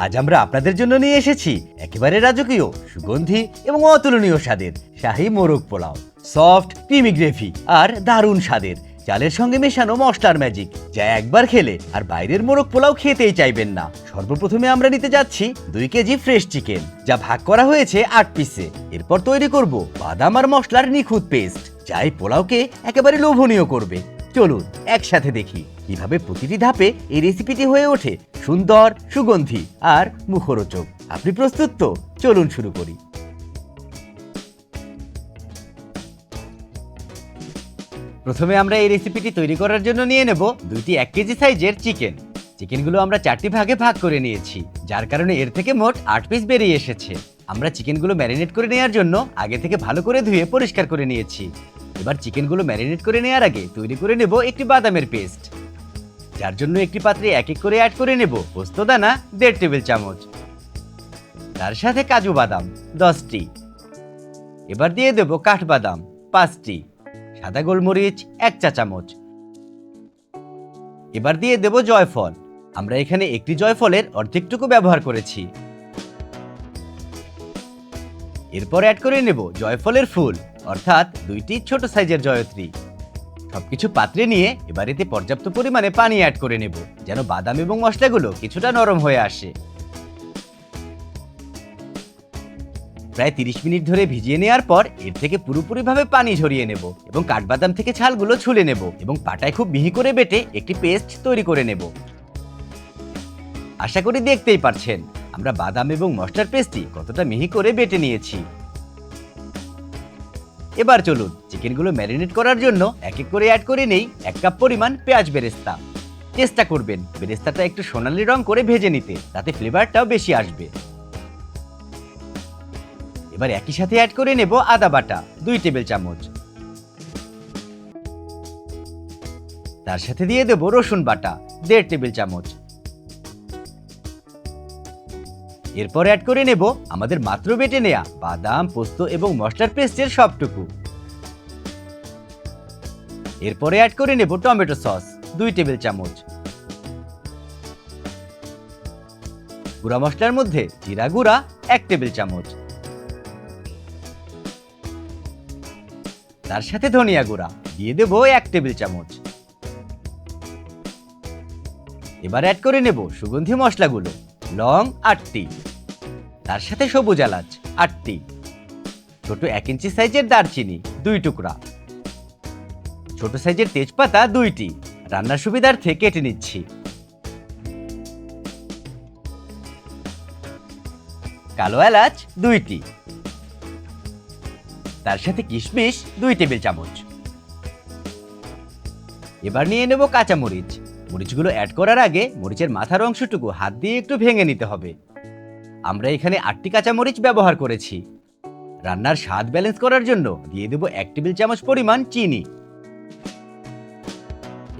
আজ আমরা আপনাদের জন্য নিয়ে এসেছি একেবারে রাজকীয়, সুগন্ধি এবং অতুলনীয় স্বাদের শাহী মোরগ পোলাও। সফট ক্রিমি গ্রেভি আর দারুণ স্বাদের চালের সঙ্গে মেশানো মশলার ম্যাজিক, যা একবার খেলে আর বাইরের মোরগ পোলাও খেতেই চাইবেন না। সর্বপ্রথমে আমরা নিতে যাচ্ছি 2 কেজি ফ্রেশ চিকেন, যা ভাগ করা হয়েছে 8 পিসে। এরপর তৈরি করব বাদাম আর মশলার নিখুঁত পেস্ট, যা এই পোলাওকে একেবারে লোভনীয় করবে। চলুন একসাথে দেখি কিভাবে প্রতিটি ধাপে এই রেসিপিটি হয়ে ওঠে সুন্দর, সুগন্ধি আর মুখরোচক। আপনি প্রস্তুত তো? চলুন শুরু করি। প্রথমে আমরা এই রেসিপিটি তৈরি করার জন্য নিয়ে নেব 2টি 1 কেজি সাইজের চিকেন। চিকেনগুলো আমরা 4টি ভাগে ভাগ করে নিয়েছি, যার কারণে এর থেকে মোট 8 পিস বেরিয়ে এসেছে। আমরা চিকেনগুলো ম্যারিনেট করে নেওয়ার জন্য আগে থেকে ভালো করে ধুয়ে পরিষ্কার করে নিয়েছি। এবার চিকেনগুলো ম্যারিনেট করে নেওয়ার আগে তৈরি করে নেব একটি বাদামের পেস্ট, যার জন্য একটি পাত্রে এক এক করে অ্যাড করে নেব পোস্তদানা 1.5 টেবিল চামচ, তার সাথে কাজু বাদাম 10টি। এবার দিয়ে দেব কাঠবাদাম 5টি, সাদা গোলমরিচ 1 চা চামচ। এবার দিয়ে দেব জয়ফল। আমরা এখানে একটি জয়ফলের অর্ধেকটুকু ব্যবহার করেছি। এরপর অ্যাড করে নেব জয়ফলের ফুল, অর্থাৎ 2টি ছোট সাইজের জয়ত্রী। সবকিছু পাত্রে নিয়ে এবার এতে পর্যাপ্ত পরিমাণে পানি অ্যাড করে নেব, যেন বাদাম এবং মশলাগুলো কিছুটা নরম হয়ে আসে। প্রায় 30 মিনিট ধরে ভিজিয়ে নেওয়ার পর এর থেকে পুরোপুরিভাবে পানি ঝরিয়ে নেব এবং কাঠবাদাম থেকে ছালগুলো ছুলে নেব এবং পাটায় খুব মিহি করে বেটে একটি পেস্ট তৈরি করে নেব। আশা করি দেখতেই পারছেন আমরা বাদাম এবং মশলার পেস্টটি কতটা মিহি করে বেটে নিয়েছি। এবার চলুন চিকেনগুলো ম্যারিনেট করার জন্য এক এক করে অ্যাড করে নেই 1 কাপ পরিমাণ পেঁয়াজ বেরেস্তা। চেষ্টা করবেন বেরেস্তাটা একটু সোনালী রং করে ভেজে নিতে, তাতে ফ্লেভারটাও বেশি আসবে। এবার একই সাথে অ্যাড করে নেব আদা বাটা 2 টেবিল চামচ, তার সাথে দিয়ে দেব রসুন বাটা 1.5 টেবিল চামচ। এরপর অ্যাড করে নেব আমাদের মাত্র বেটে নেয়া বাদাম, পোস্ত এবং মশলার পেস্টের সবটুকু। এরপরে অ্যাড করে নেব টমেটো সস 2 টেবিল চামচ। গুঁড়া মশলার মধ্যে জিরা গুঁড়া 1 টেবিল চামচ, তার সাথে ধনিয়া গুঁড়া দিয়ে দেব 1 টেবিল চামচ। এবার অ্যাড করে নেব সুগন্ধি মশলাগুলো, লং 8টি, তার সাথে সবুজ এলাচ 8টি, ছোট 1 ইঞ্চি সাইজের দারচিনি 2 টুকরা, ছোট সাইজের তেজপাতা 2টি, রান্নার সুবিধার্থে কেটে নিচ্ছি, কালো এলাচ 2টি, তার সাথে কিশমিশ 2 টেবিল চামচ। এবার নিয়ে নেব কাঁচা মরিচ। মরিচগুলো অ্যাড করার আগে মরিচের মাথার অংশটুকু হাত দিয়ে একটু ভেঙে নিতে হবে। আমরা এখানে 8টি কাঁচা মরিচ ব্যবহার করেছি। রান্নার স্বাদ ব্যালেন্স করার জন্য দিয়ে দেব 1 টেবিল চামচ পরিমাণ চিনি।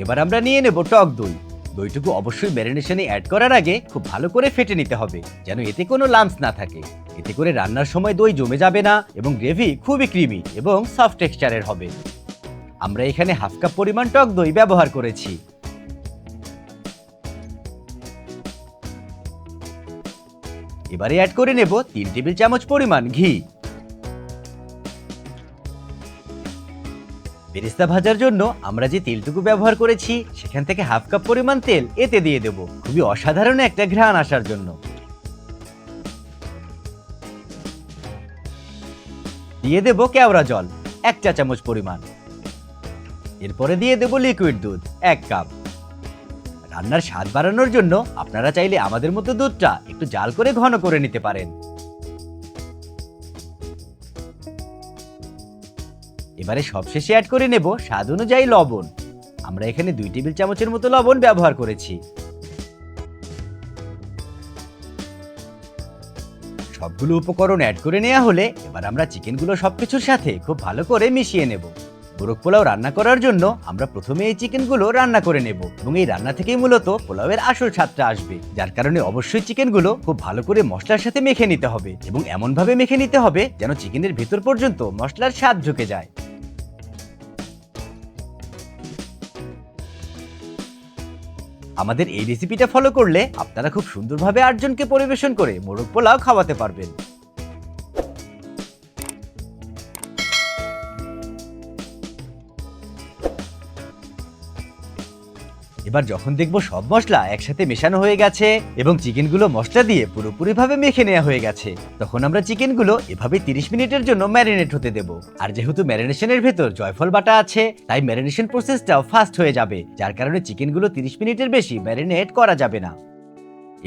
এবার আমরা নিয়ে নেব টক দই। দইটুকু অবশ্যই ম্যারিনেশনে অ্যাড করার আগে খুব ভালো করে ফেটে নিতে হবে, যেন এতে কোনো লাম্পস না থাকে। এতে করে রান্নার সময় দই জমে যাবে না এবং গ্রেভি খুবই ক্রিমি এবং সফট টেক্সচারের হবে। আমরা এখানে 1/2 কাপ পরিমাণ টক দই ব্যবহার করেছি। এবারে অ্যাড করে নেব 3 টেবিল চামচ পরিমাণ ঘি। বেরেস্তা ভাজার জন্য আমরা যে তেলটুকু ব্যবহার করেছি সেখান থেকে 1/2 কাপ পরিমাণ তেল এতে দিয়ে দেব, খুবই অসাধারণ একটা ঘ্রাণ আসার জন্য। দিয়ে দেব কেওড়া জল 1 চা চামচ পরিমাণ। এরপরে দিয়ে দেব লিকুইড দুধ 1 কাপ। রান্নার স্বাদ বাড়ানোর জন্য আপনারা চাইলে আমাদের মতো দুধটা একটু জাল করে ঘন করে নিতে পারেন। এবারে সবশেষে অ্যাড করে নেব স্বাদ অনুযায়ী লবণ। আমরা এখানে 2 টেবিল চামচের মতো লবণ ব্যবহার করেছি। সবগুলো উপকরণ অ্যাড করে নেওয়া হলে এবার আমরা চিকেনগুলো সবকিছুর সাথে খুব ভালো করে মিশিয়ে নেব। মোরগ পোলাও রান্না করার জন্য আমরা প্রথমে এই চিকেনগুলো রান্না করে নেব এবং এই রান্না থেকেই মূলত পোলাওয়ের আসল স্বাদটা আসবে, যার কারণে অবশ্যই চিকেনগুলো খুব ভালো করে মশলার সাথে মেখে নিতে হবে এবং এমনভাবে মেখে নিতে হবে যেন চিকেনের ভেতর পর্যন্ত মশলার স্বাদ ঢুকে যায়। আমাদের এই রেসিপিটা ফলো করলে আপনারা খুব সুন্দরভাবে 8 জনকে পরিবেশন করে মোরগ পোলাও খাওয়াতে পারবেন। এবার যখন দেখব সব মশলা একসাথে মেশানো হয়ে গেছে এবং চিকেনগুলো মশলা দিয়ে পুরোপুরিভাবে মেখে নেওয়া হয়ে গেছে, তখন আমরা চিকেনগুলো এভাবে 30 মিনিটের জন্য ম্যারিনেট হতে দেব। আর যেহেতু ম্যারিনেশনের ভেতর জয়ফল বাটা আছে, তাই ম্যারিনেশন প্রসেসটাও ফাস্ট হয়ে যাবে, যার কারণে চিকেনগুলো 30 মিনিটের বেশি ম্যারিনেট করা যাবে না।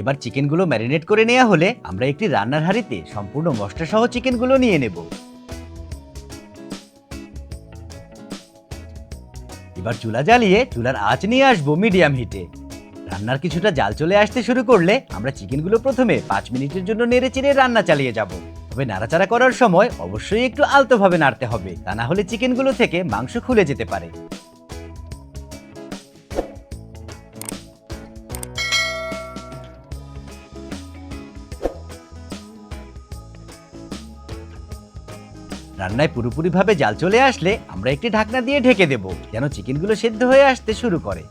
এবার চিকেনগুলো ম্যারিনেট করে নেওয়া হলে আমরা একটি রান্নার হাঁড়িতে সম্পূর্ণ মশলা সহ চিকেনগুলো নিয়ে নেব। এবার চুলা জ্বালিয়ে চুলার আঁচ নিয়ে আসবো মিডিয়াম হিটে। রান্নার কিছুটা জাল চলে আসতে শুরু করলে আমরা চিকেনগুলো প্রথমে 5 মিনিটের জন্য নেড়েচেড়ে রান্না চালিয়ে যাব। তবে নাড়াচাড়া করার সময় অবশ্যই একটু আলতোভাবে নাড়তে হবে, তা না হলে চিকেনগুলো থেকে মাংস খুলে যেতে পারে। রান্নায় পুরোপুরিভাবে জাল চলে আসলে আমরা একটি ঢাকনা দিয়ে ঢেকে দেব, যেন চিকেনগুলো সেদ্ধ হয়ে আসতে শুরু করে।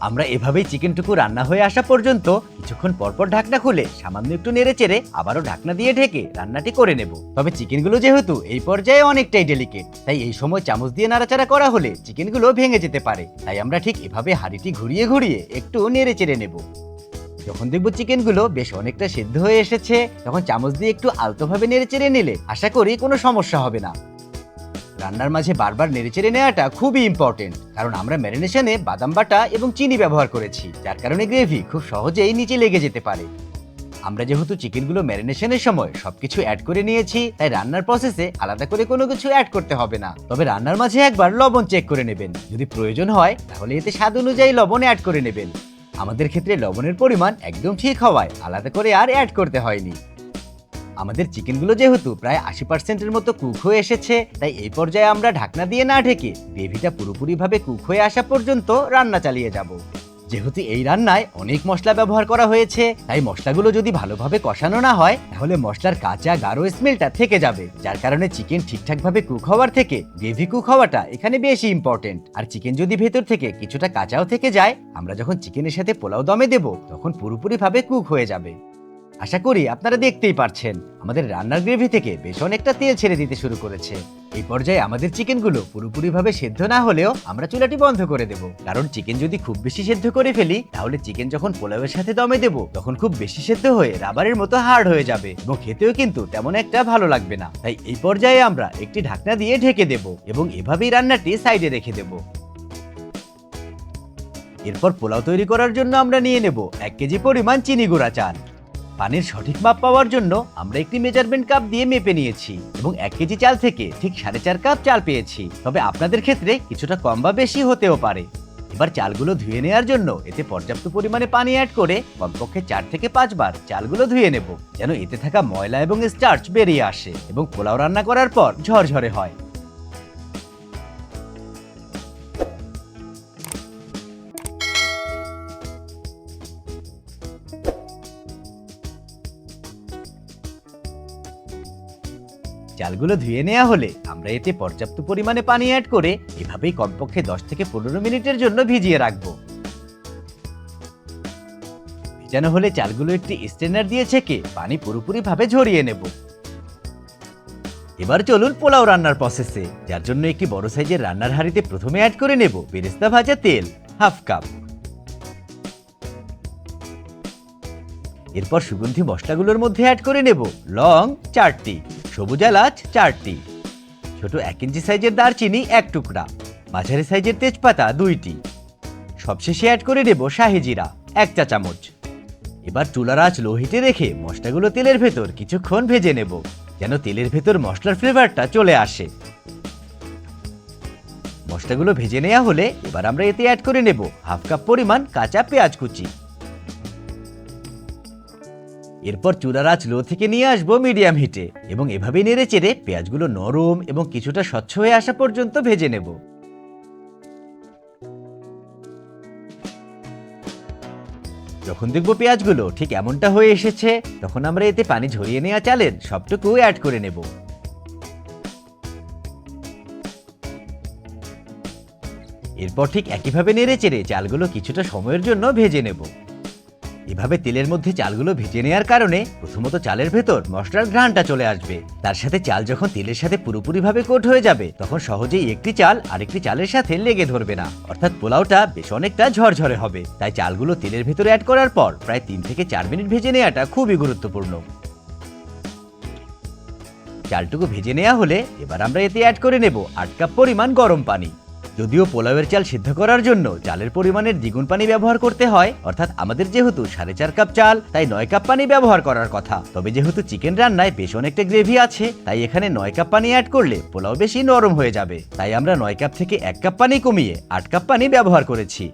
আমরা এভাবেই চিকেনটুকু রান্না হয়ে আসা পর্যন্ত কিছুক্ষণ পরপর ঢাকনা খুলে সামান্য একটু নেড়েচেড়ে আবারও ঢাকনা দিয়ে ঢেকে রান্নাটি করে নেব। তবে চিকেনগুলো যেহেতু এই পর্যায়ে অনেকটাই ডেলিকেট, তাই এই সময় চামচ দিয়ে নাড়াচাড়া করা হলে চিকেনগুলো ভেঙে যেতে পারে। তাই আমরা ঠিক এভাবে হাঁড়িটি ঘুরিয়ে ঘুরিয়ে একটু নেড়েচেড়ে নেব। যখন দেখব চিকেনগুলো বেশ অনেকটা সিদ্ধ হয়ে এসেছে, তখন চামচ দিয়ে একটু আলতোভাবে নেড়েচেড়ে নিলে আশা করি কোনো সমস্যা হবে না। রান্নার মাঝে বারবার নেড়েচেড়ে নেওয়াটা খুবই ইম্পর্টেন্ট, কারণ আমরা ম্যারিনেশনে বাদাম বাটা এবং চিনি ব্যবহার করেছি, যার কারণে গ্রেভি খুব সহজেই নিচে লেগে যেতে পারে। আমরা যেহেতু চিকেনগুলো ম্যারিনেশনের সময় সবকিছু অ্যাড করে নিয়েছি, তাই রান্নার প্রসেসে আলাদা করে কোনো কিছু অ্যাড করতে হবে না। তবে রান্নার মাঝে একবার লবণ চেক করে নেবেন, যদি প্রয়োজন হয় তাহলে এতে স্বাদ অনুযায়ী লবণ অ্যাড করে নেবেন। আমাদের ক্ষেত্রে লবণের পরিমাণ একদম ঠিক হওয়ায় আলাদা করে আর অ্যাড করতে হয়নি। আমাদের চিকেনগুলো যেহেতু প্রায় 80%-এর মতো কুক হয়ে এসেছে, তাই এই পর্যায়ে আমরা ঢাকনা দিয়ে না ঢেকে গ্রেভিটা পুরোপুরিভাবে কুক হয়ে আসা পর্যন্ত রান্না চালিয়ে যাব। যেহেতু এই রান্নায় অনেক মশলা ব্যবহার করা হয়েছে, তাই মশলাগুলো যদি ভালোভাবে কষানো না হয় তাহলে মশলার কাঁচা গাঢ় স্মেলটা থেকে যাবে, যার কারণে চিকেন ঠিকঠাকভাবে কুক হওয়ার থেকে গ্রেভি কুক হওয়াটা এখানে বেশি ইম্পর্টেন্ট। আর চিকেন যদি ভেতর থেকে কিছুটা কাঁচাও থেকে যায়, আমরা যখন চিকেনের সাথে পোলাও দমে দেব তখন পুরোপুরিভাবে কুক হয়ে যাবে। আশা করি আপনারা দেখতেই পারছেন আমাদের রান্নার গ্রেভি থেকে বেশ অনেকটা তেল ছেড়ে দিতে শুরু করেছে। এই পর্যায়ে আমাদের চিকেনগুলো পুরোপুরিভাবে সেদ্ধ না হলেও আমরা চুলাটি বন্ধ করে দেব, কারণ চিকেন যদি খুব বেশি সেদ্ধ করে ফেলি তাহলে চিকেন যখন পোলাওয়ের সাথে দমে দেব তখন খুব বেশি সেদ্ধ হয়ে রাবারের মতো হার্ড হয়ে যাবে এবং খেতেও কিন্তু তেমন একটা ভালো লাগবে না। তাই এই পর্যায়ে আমরা একটি ঢাকনা দিয়ে ঢেকে দেব এবং এভাবেই রান্নাটি সাইডে রেখে দেব। এরপর পোলাও তৈরি করার জন্য আমরা নিয়ে নেব 1 কেজি পরিমাণ চিনি গুঁড়া চাল। পানির সঠিক মাপ পাওয়ার জন্য আমরা একটি মেজারমেন্ট কাপ দিয়ে মেপে নিয়েছি এবং 1 কেজি চাল থেকে ঠিক 4.5 কাপ চাল পেয়েছি। তবে আপনাদের ক্ষেত্রে কিছুটা কম বা বেশি হতেও পারে। এবার চালগুলো ধুয়ে নেওয়ার জন্য এতে পর্যাপ্ত পরিমাণে পানি অ্যাড করে কমপক্ষে 4 থেকে 5 বার চালগুলো ধুয়ে নেব, যেন এতে থাকা ময়লা এবং স্টার্চ বেরিয়ে আসে এবং পোলাও রান্না করার পর ঝরঝরে হয়। চালগুলো ধুয়ে নেওয়া হলে আমরা এতে পর্যাপ্ত পরিমাণে পানি অ্যাড করে এভাবেই কমপক্ষে 10 থেকে 15 মিনিটের জন্য ভিজিয়ে রাখবো। ভেজানো হলে চালগুলো একটি স্ট্রেনার দিয়ে ছেঁকে পানি পুরোপুরিভাবে ঝরিয়ে নেব। এবার চলুন পোলাও রান্নার প্রসেসে, যার জন্য একটি বড় সাইজের রান্নার হাঁড়িতে প্রথমে অ্যাড করে নেব বেরেস্তা ভাজা তেল ½ কাপ। এরপর সুগন্ধি মশলাগুলোর মধ্যে অ্যাড করে নেব লং 4টি, সবুজ এলাচ 4টি, ছোট 1 ইঞ্চি সাইজের দারচিনি 1 টুকরা, মাঝারি সাইজের তেজপাতা 2টি। সবশেষে অ্যাড করে নেব শাহি জিরা 1 চা চামচ। এবার চুলার আঁচ লো হিটে রেখে মশলাগুলো তেলের ভেতর কিছুক্ষণ ভেজে নেব, যেন তেলের ভেতর মশলার ফ্লেভারটা চলে আসে। মশলাগুলো ভেজে নেওয়া হলে এবার আমরা এতে অ্যাড করে নেব ½ কাপ পরিমাণ কাঁচা পেঁয়াজ কুচি। এরপর চুলার আঁচ লো থেকে নিয়ে আসবো মিডিয়াম হিটে এবং এভাবেই নেড়ে চেড়ে পেঁয়াজগুলো নরম এবং কিছুটা স্বচ্ছ হয়ে আসা পর্যন্ত ভেজে নেব। যখন দেখবো পেঁয়াজগুলো ঠিক এমনটা হয়ে এসেছে, তখন আমরা এতে পানি ঝরিয়ে নেওয়া চালের সবটুকু অ্যাড করে নেব। এরপর ঠিক একইভাবে নেড়ে চেড়ে চালগুলো কিছুটা সময়ের জন্য ভেজে নেব। এভাবে তেলের মধ্যে চালগুলো ভেজে নেওয়ার কারণে প্রথমত চালের ভেতর মশলার ঘ্রাণটা চলে আসবে। তার সাথে চাল যখন তেলের সাথে পুরোপুরিভাবে কোট হয়ে যাবে তখন সহজেই একটি চাল আরেকটি চালের সাথে লেগে ধরবে না, অর্থাৎ পোলাওটা বেশ অনেকটা ঝরঝরে হবে। তাই চালগুলো তেলের ভেতরে অ্যাড করার পর প্রায় 3 থেকে 4 মিনিট ভেজে নেওয়াটা খুবই গুরুত্বপূর্ণ। চালটুকু ভেজে নেওয়া হলে এবার আমরা এতে অ্যাড করে নেব 8 কাপ পরিমাণ গরম পানি। যদিও পোলাওয়ের চাল সিদ্ধ করার জন্য চালের পরিমাণের দ্বিগুণ পানি ব্যবহার করতে হয়, অর্থাৎ আমাদের যেহেতু 4.5 কাপ চাল তাই 9 কাপ পানি ব্যবহার করার কথা। তবে যেহেতু চিকেন রান্নায় বেশ অনেকটা গ্রেভি আছে তাই এখানে 9 কাপ পানি অ্যাড করলে পোলাও বেশি নরম হয়ে যাবে। তাই আমরা 9 কাপ থেকে 1 কাপ পানি কমিয়ে 8 কাপ পানি ব্যবহার করেছি।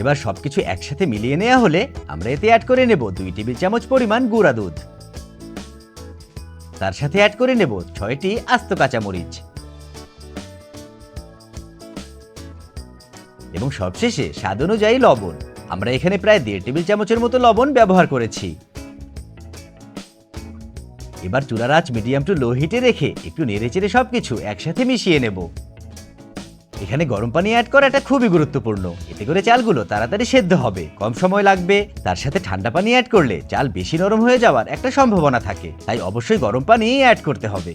এবার সবকিছু একসাথে মিলিয়ে নেওয়া হলে আমরা এতে অ্যাড করে নেব 2 টেবিল চামচ পরিমাণ গুঁড়া দুধ। তার সাথে অ্যাড করে নেব 6টি আস্ত কাঁচামরিচ এবং সবশেষে স্বাদ অনুযায়ী লবণ। আমরা এখানে প্রায় 1.5 টেবিল চামচের মতো লবণ ব্যবহার করেছি। এবার চুলার আঁচ মিডিয়াম টু লো হিটে রেখে একটু নেড়েচেড়ে সবকিছু একসাথে মিশিয়ে নেব। এখানে গরম পানি অ্যাড করাটা খুবই গুরুত্বপূর্ণ, এতে করে চালগুলো তাড়াতাড়ি সেদ্ধ হবে, কম সময় লাগবে। তার সাথে ঠান্ডা পানি অ্যাড করলে চাল বেশি নরম হয়ে যাওয়ার একটা সম্ভাবনা থাকে, তাই অবশ্যই গরম পানি অ্যাড করতে হবে।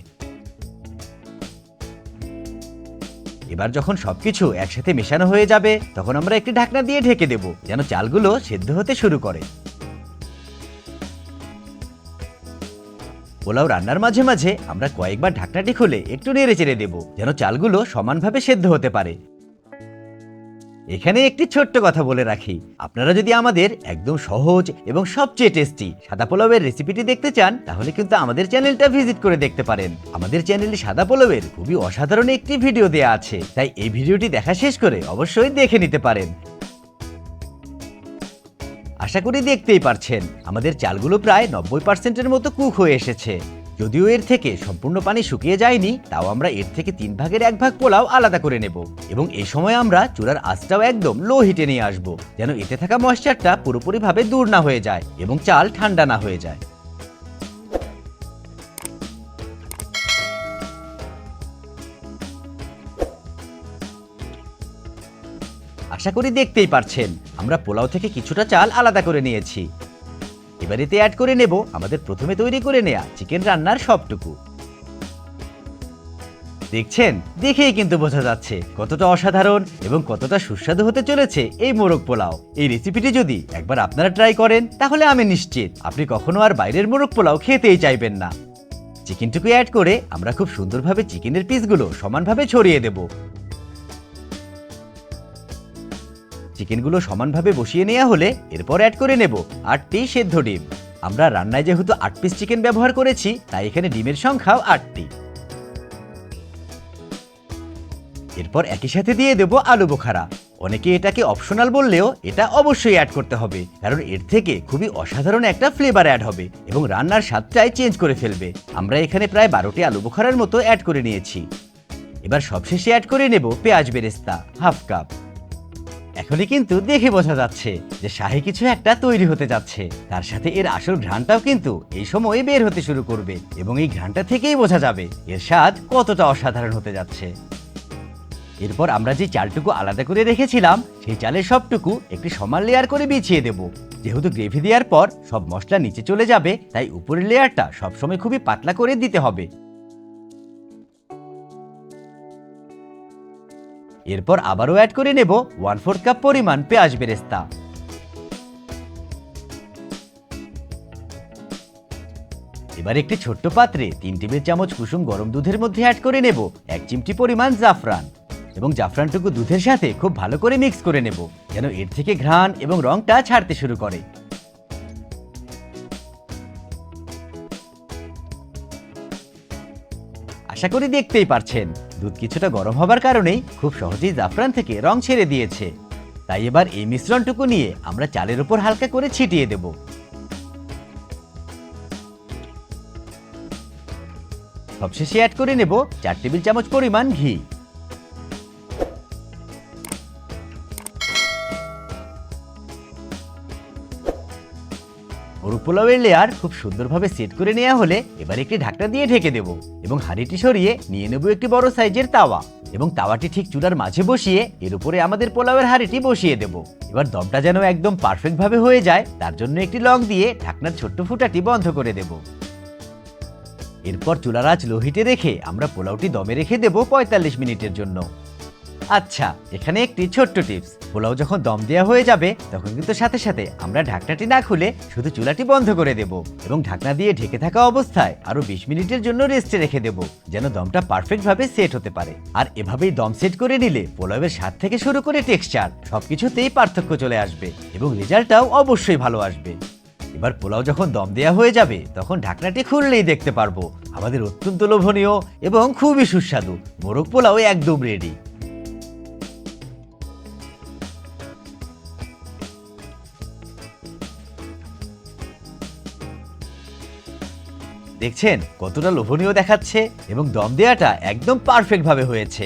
এবার যখন সবকিছু একসাথে মেশানো হয়ে যাবে তখন আমরা একটি ঢাকনা দিয়ে ঢেকে দেব যেন চালগুলো সেদ্ধ হতে শুরু করে। পোলাও রান্নার মাঝে মাঝে আমরা কয়েকবার ঢাকনাটি খুলে একটু নেড়েচেড়ে দেব যেন চালগুলো সমানভাবে সেদ্ধ হতে পারে। এখানে একটি ছোট্ট কথা বলে রাখি, আপনারা যদি আমাদের একদম সহজ এবং সবচেয়ে টেস্টি সাদা পোলাওয়ের রেসিপিটি দেখতে চান তাহলে কিন্তু আমাদের চ্যানেলটা ভিজিট করে দেখতে পারেন। আমাদের চ্যানেলে সাদা পোলাওয়ের খুবই অসাধারণ একটি ভিডিও দেয়া আছে, তাই এই ভিডিওটি দেখা শেষ করে অবশ্যই দেখে নিতে পারেন। আশা করি দেখতেই পারছেন আমাদের চালগুলো প্রায় 90% মতো কুক হয়ে এসেছে। যদিও এর থেকে সম্পূর্ণ পানি শুকিয়ে যায়নি, তাও আমরা এর থেকে 3 ভাগের 1 ভাগ পোলাও আলাদা করে নেব এবং এই সময় আমরা চুলার আঁচটাও একদম লো হিটে নিয়ে আসব যেন এতে থাকা ময়েশ্চারটা পুরোপুরিভাবে দূর না হয়ে যায় এবং চাল ঠান্ডা না হয়ে যায়। আশা করি দেখতেই পারছেন আমরা পোলাও থেকে কিছুটা চাল আলাদা করে নিয়েছি। এবার এতে অ্যাড করে নেব আমাদের প্রথমে তৈরি করে নেয়া চিকেন রান্নার সবটুকু। দেখছেন, দেখেই কিন্তু বোঝা যাচ্ছে কতটা অসাধারণ এবং কতটা সুস্বাদু হতে চলেছে এই মোরগ পোলাও। এই রেসিপিটি যদি একবার আপনারা ট্রাই করেন তাহলে আমি নিশ্চিত আপনি কখনো আর বাইরের মোরগ পোলাও খেতেই চাইবেন না। চিকেনটুকু অ্যাড করে আমরা খুব সুন্দরভাবে চিকেনের পিসগুলো সমানভাবে ছড়িয়ে দেব। চিকেনগুলো সমানভাবে বসিয়ে নেওয়া হলে এরপর অ্যাড করে নেব 8টি সেদ্ধ ডিম। আমরা রান্নায় যেহেতু 8 পিস চিকেন ব্যবহার করেছি তাই এখানে ডিমের সংখ্যাও 8টি। এরপর একই সাথে দিয়ে দেব আলু বোখারা। অনেকে এটাকে অপশনাল বললেও এটা অবশ্যই অ্যাড করতে হবে, কারণ এর থেকে খুবই অসাধারণ একটা ফ্লেভার অ্যাড হবে এবং রান্নার স্বাদটাই চেঞ্জ করে ফেলবে। আমরা এখানে প্রায় 12টি আলু বোখারার মতো অ্যাড করে নিয়েছি। এবার সবশেষে অ্যাড করে নেব পেঁয়াজ বেরেস্তা হাফ কাপ। এখনই কিন্তু দেখে বোঝা যাচ্ছে যে শাহী কিছু একটা তৈরি হতে যাচ্ছে। তার সাথে এর আসল ঘ্রাণটাও কিন্তু এই সময়ে বের হতে শুরু করবে এবং এই ঘ্রাণটা থেকেই বোঝা যাবে এর স্বাদ কতটা অসাধারণ হতে যাচ্ছে। এরপর আমরা যে চালটুকু আলাদা করে রেখেছিলাম সেই চালের সবটুকু একটি সমান লেয়ার করে বিছিয়ে দেব। যেহেতু গ্রেভি দেওয়ার পর সব মশলা নিচে চলে যাবে তাই উপরের লেয়ারটা সবসময় খুবই পাতলা করে দিতে হবে। এরপর আবারও অ্যাড করে নেব 1/4 কাপ পরিমাণ পেঁয়াজ বেরেস্তা। এবার একটি ছোট্ট পাত্রে 3 টেবিল চামচ কুসুম গরম দুধের মধ্যে অ্যাড করে নেব 1 চিমটি পরিমাণ জাফরান এবং জাফরানটুকু দুধের সাথে খুব ভালো করে মিক্স করে নেব যেন এর থেকে ঘ্রাণ এবং রংটা ছাড়তে শুরু করে। আশা করি দেখতেই পারছেন দুধ কিছুটা গরম হবার কারণেই খুব সহজেই জাফরান থেকে রং ছেড়ে দিয়েছে। তাই এবার এই মিশ্রণটুকু নিয়ে আমরা চালের উপর হালকা করে ছিটিয়ে দেব। সবশেষে অ্যাড করে নেব 4 টেবিল চামচ পরিমাণ ঘি। মোরগ পোলাওয়ের লেয়ার খুব সুন্দরভাবে সেট করে নেওয়া হলে এবার একটি ঢাকনা দিয়ে ঢেকে দেব এবং হাঁড়িটি সরিয়ে নিয়ে নেব একটি বড় সাইজের তাওয়া। এবং তাওয়াটি ঠিক চুলার মাঝে বসিয়ে এর উপরে আমাদের পোলাওয়ের হাঁড়িটি বসিয়ে দেব। এবার দমটা যেন একদম পারফেক্ট ভাবে হয়ে যায় তার জন্য একটি লক দিয়ে ঢাকনার ছোট্ট ফুটাটি বন্ধ করে দেব। এরপর চুলার আঁচ লো হিটে রেখে আমরা পোলাওটি দমে রেখে দেব ৪৫ মিনিটের জন্য। আচ্ছা, এখানে একটি ছোট্ট টিপস, পোলাও যখন দম দেওয়া হয়ে যাবে তখন কিন্তু সাথে সাথে আমরা ঢাকনাটি না খুলে শুধু চুলাটি বন্ধ করে দেব এবং ঢাকনা দিয়ে ঢেকে থাকা অবস্থায় আরো ২০ মিনিটের জন্য রেস্টে রেখে দেব, যেন দমটা পারফেক্ট ভাবে সেট হতে পারে। আর এভাবেই দম সেট করে নিলে পোলাওয়ের স্বাদ থেকে শুরু করে টেক্সচার সবকিছুতেই পার্থক্য চলে আসবে এবং রেজাল্টটাও অবশ্যই ভালো আসবে। এবার পোলাও যখন দম দেওয়া হয়ে যাবে তখন ঢাকনাটি খুললেই দেখতে পারবো আমাদের অত্যন্ত লোভনীয় এবং খুবই সুস্বাদু মোরগ পোলাও একদম রেডি। দেখছেন কতটা লোভনীয় দেখাচ্ছে এবং দম দেওয়াটা একদম পারফেক্ট ভাবে হয়েছে।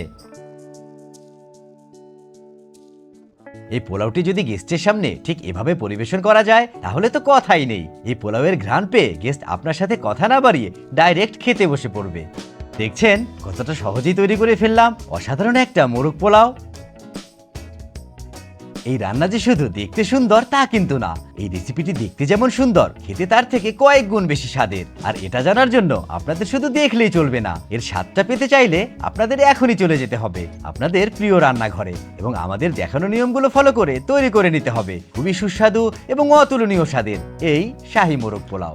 এই পোলাওটি যদি গেস্টের সামনে ঠিক এভাবে পরিবেশন করা যায় তাহলে তো কথাই নেই। এই পোলাওয়ের ঘ্রাণ পেয়ে গেস্ট আপনার সাথে কথা না বাড়িয়ে ডাইরেক্ট খেতে বসে পড়বে। দেখছেন কতটা সহজেই তৈরি করে ফেললাম অসাধারণ একটা মোরগ পোলাও। এই রান্না যে শুধু দেখতে সুন্দর তা কিন্তু না, এই রেসিপিটি দেখতে যেমন সুন্দর খেতে তার থেকে কয়েক গুণ বেশি স্বাদের। আর এটা জানার জন্য আপনাদের শুধু দেখলেই চলবে না, এর স্বাদটা পেতে চাইলে আপনাদের এখনই চলে যেতে হবে আপনাদের প্রিয় রান্নাঘরে এবং আমাদের দেখানো নিয়মগুলো ফলো করে তৈরি করে নিতে হবে খুবই সুস্বাদু এবং অতুলনীয় স্বাদের এই শাহী মোরগ পোলাও।